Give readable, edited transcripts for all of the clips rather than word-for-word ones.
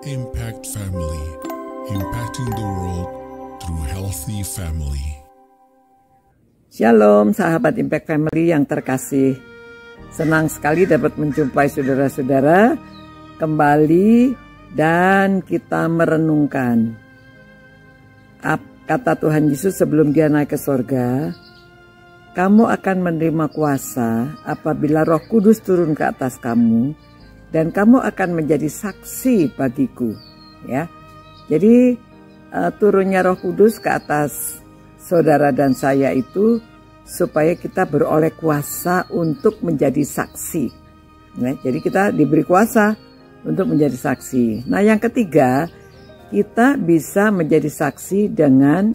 Impact Family, impacting the world through healthy family. Shalom sahabat Impact Family yang terkasih. Senang sekali dapat menjumpai saudara-saudara kembali dan kita merenungkan kata Tuhan Yesus sebelum dia naik ke sorga. Kamu akan menerima kuasa apabila Roh Kudus turun ke atas kamu, dan kamu akan menjadi saksi bagiku. Ya, jadi turunnya Roh Kudus ke atas saudara dan saya itu supaya kita beroleh kuasa untuk menjadi saksi. Ya, jadi kita diberi kuasa untuk menjadi saksi. Nah, yang ketiga, kita bisa menjadi saksi dengan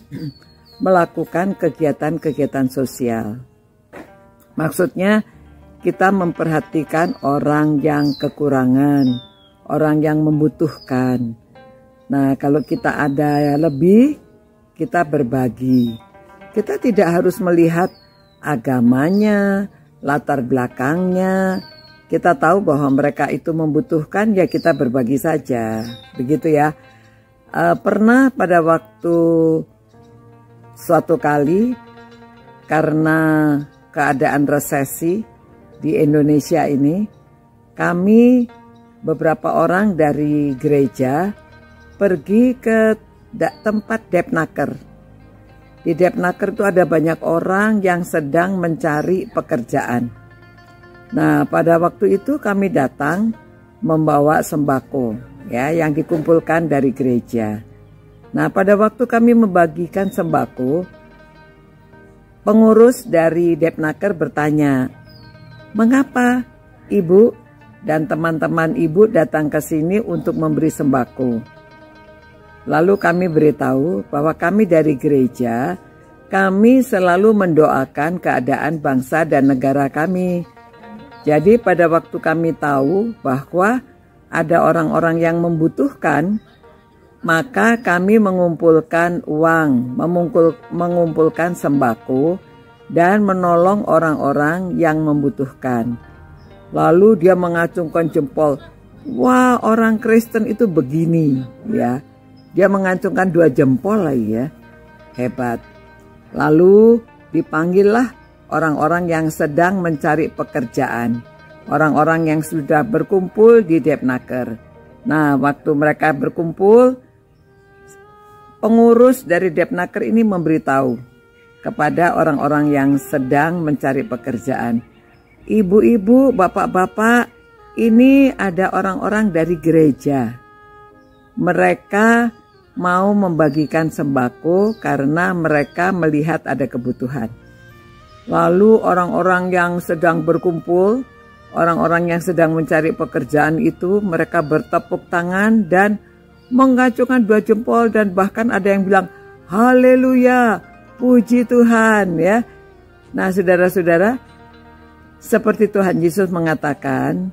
melakukan kegiatan-kegiatan sosial. Maksudnya kita memperhatikan orang yang kekurangan, orang yang membutuhkan. Nah, kalau kita ada lebih, kita berbagi. Kita tidak harus melihat agamanya, latar belakangnya. Kita tahu bahwa mereka itu membutuhkan, ya kita berbagi saja. Begitu ya. Pernah pada waktu suatu kali karena keadaan resesi di Indonesia ini, kami beberapa orang dari gereja pergi ke tempat Depnaker. Di Depnaker itu ada banyak orang yang sedang mencari pekerjaan. Nah, pada waktu itu kami datang membawa sembako ya yang dikumpulkan dari gereja. Nah, pada waktu kami membagikan sembako, pengurus dari Depnaker bertanya, "Mengapa ibu dan teman-teman ibu datang ke sini untuk memberi sembako?" Lalu kami beritahu bahwa kami dari gereja, kami selalu mendoakan keadaan bangsa dan negara kami. Jadi pada waktu kami tahu bahwa ada orang-orang yang membutuhkan, maka kami mengumpulkan uang, mengumpulkan sembako, dan menolong orang-orang yang membutuhkan. Lalu dia mengacungkan jempol. Wah, orang Kristen itu begini ya. Dia mengacungkan 2 jempol lagi ya. Hebat. Lalu dipanggillah orang-orang yang sedang mencari pekerjaan. Orang-orang yang sudah berkumpul di Depnaker. Nah, waktu mereka berkumpul, pengurus dari Depnaker ini memberitahu kepada orang-orang yang sedang mencari pekerjaan. Ibu-ibu, bapak-bapak, ini ada orang-orang dari gereja. Mereka mau membagikan sembako karena mereka melihat ada kebutuhan. Lalu orang-orang yang sedang berkumpul, orang-orang yang sedang mencari pekerjaan itu, mereka bertepuk tangan dan mengacungkan 2 jempol, dan bahkan ada yang bilang, "Haleluya, puji Tuhan," ya. Nah, saudara-saudara, seperti Tuhan Yesus mengatakan,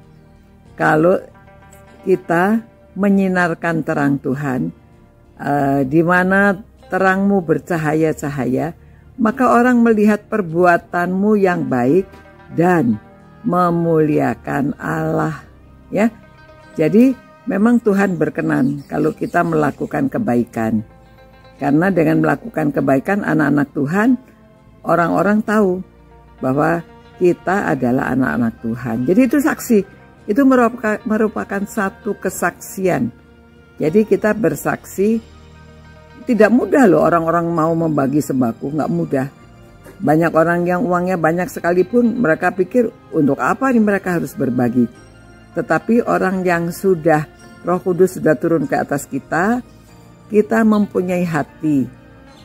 kalau kita menyinarkan terang Tuhan, di mana terangmu bercahaya-cahaya, maka orang melihat perbuatanmu yang baik dan memuliakan Allah. Ya, jadi memang Tuhan berkenan kalau kita melakukan kebaikan. Karena dengan melakukan kebaikan anak-anak Tuhan, orang-orang tahu bahwa kita adalah anak-anak Tuhan. Jadi itu saksi, itu merupakan satu kesaksian. Jadi kita bersaksi. Tidak mudah loh orang-orang mau membagi sembako, nggak mudah. Banyak orang yang uangnya banyak sekalipun mereka pikir untuk apa nih mereka harus berbagi. Tetapi orang yang sudah Roh Kudus sudah turun ke atas kita mempunyai hati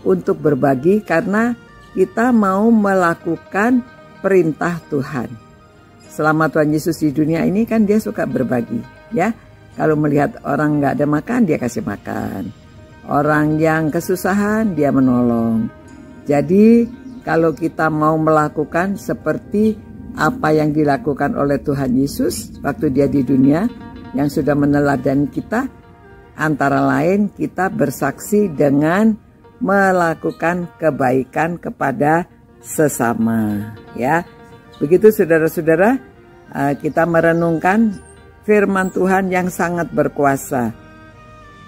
untuk berbagi karena kita mau melakukan perintah Tuhan. Selama Tuhan Yesus di dunia ini kan dia suka berbagi, ya. Kalau melihat orang nggak ada makan, dia kasih makan. Orang yang kesusahan, dia menolong. Jadi kalau kita mau melakukan seperti apa yang dilakukan oleh Tuhan Yesus waktu dia di dunia, yang sudah meneladani kita, antara lain kita bersaksi dengan melakukan kebaikan kepada sesama. Ya, begitu saudara-saudara, kita merenungkan firman Tuhan yang sangat berkuasa.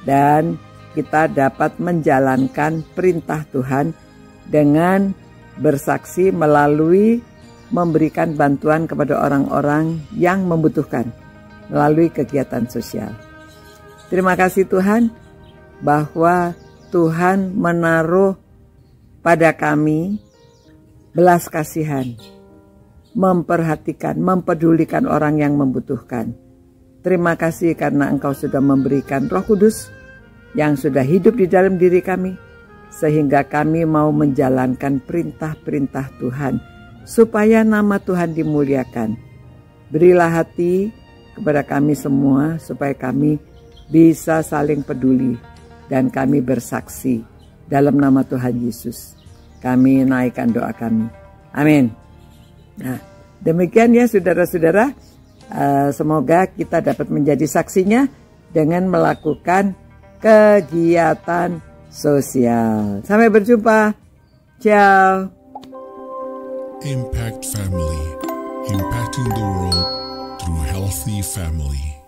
dan kita dapat menjalankan perintah Tuhan dengan bersaksi melalui memberikan bantuan kepada orang-orang yang membutuhkan melalui kegiatan sosial. Terima kasih Tuhan bahwa Tuhan menaruh pada kami belas kasihan, memperhatikan, mempedulikan orang yang membutuhkan. Terima kasih karena Engkau sudah memberikan Roh Kudus yang sudah hidup di dalam diri kami, sehingga kami mau menjalankan perintah-perintah Tuhan, supaya nama Tuhan dimuliakan. Berilah hati kepada kami semua, supaya kami bisa saling peduli, dan kami bersaksi dalam nama Tuhan Yesus. Kami naikkan doa kami. Amin. Nah, demikian ya saudara-saudara. Semoga kita dapat menjadi saksinya dengan melakukan kegiatan sosial. Sampai berjumpa. Ciao. Impact Family, impacting the world through healthy family.